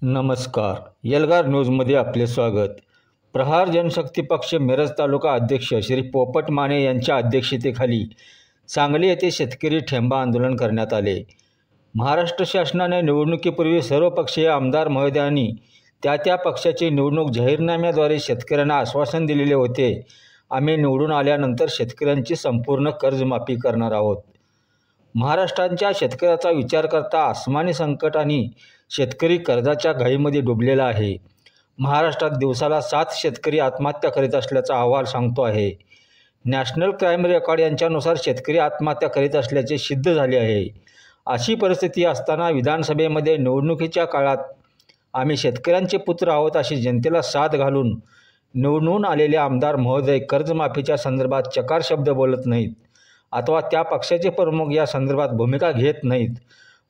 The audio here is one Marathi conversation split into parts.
नमस्कार. एल्गार न्यूजमध्ये आपले स्वागत. प्रहार जनशक्ती पक्ष मिरज तालुका अध्यक्ष श्री पोपट माने यांच्या अध्यक्षतेखाली सांगली येथे शेतकरी ठेंबा आंदोलन करण्यात आले. महाराष्ट्र शासनाने निवडणुकीपूर्वी सर्वपक्षीय आमदार महोदयांनी त्या पक्षाचे निवडणूक जाहीरनाम्याद्वारे शेतकऱ्यांना आश्वासन दिलेले होते. आम्ही निवडून आल्यानंतर शेतकऱ्यांची संपूर्ण कर्जमाफी करणार आहोत. महाराष्ट्राच्या शेतकऱ्याचा विचार करता आसमानी संकट आणि शेतकरी कर्जाच्या घाईमध्ये डुबलेला आहे. महाराष्ट्रात दिवसाला 7 शेतकरी आत्महत्या करीत असल्याचा अहवाल सांगतो आहे. नॅशनल क्राईम रेकॉर्ड यांच्यानुसार शेतकरी आत्महत्या करीत असल्याचे सिद्ध झाले आहे. अशी परिस्थिती असताना विधानसभेमध्ये निवडणुकीच्या काळात आम्ही शेतकऱ्यांचे पुत्र आहोत अशी जनतेला साथ घालून निवडून आलेले आमदार महोदय कर्जमाफीच्या संदर्भात चकार शब्द बोलत नाहीत अथवा त्या पक्षाचे प्रमुख या संदर्भात भूमिका घेत नाहीत.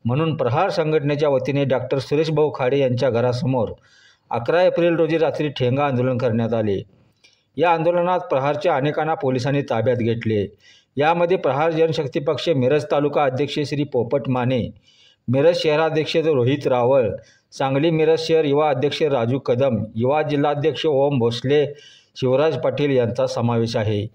म्हणून प्रहार संघटनेच्या वतीने डॉक्टर सुरेश भाऊ खाडे यांच्या घरासमोर 11 एप्रिल रोजी रात्री ठेंगा आंदोलन करण्यात आले. या आंदोलनात प्रहारच्या अनेकांना पोलिसांनी ताब्यात घेतले. यामध्ये प्रहार जनशक्ती पक्ष मिरज तालुका अध्यक्ष श्री पोपट माने, मिरज शहराध्यक्ष रोहित रावळ, सांगली मिरज शहर युवा अध्यक्ष राजू कदम, युवा जिल्हाध्यक्ष ओम भोसले, शिवराज पाटील यांचा समावेश आहे.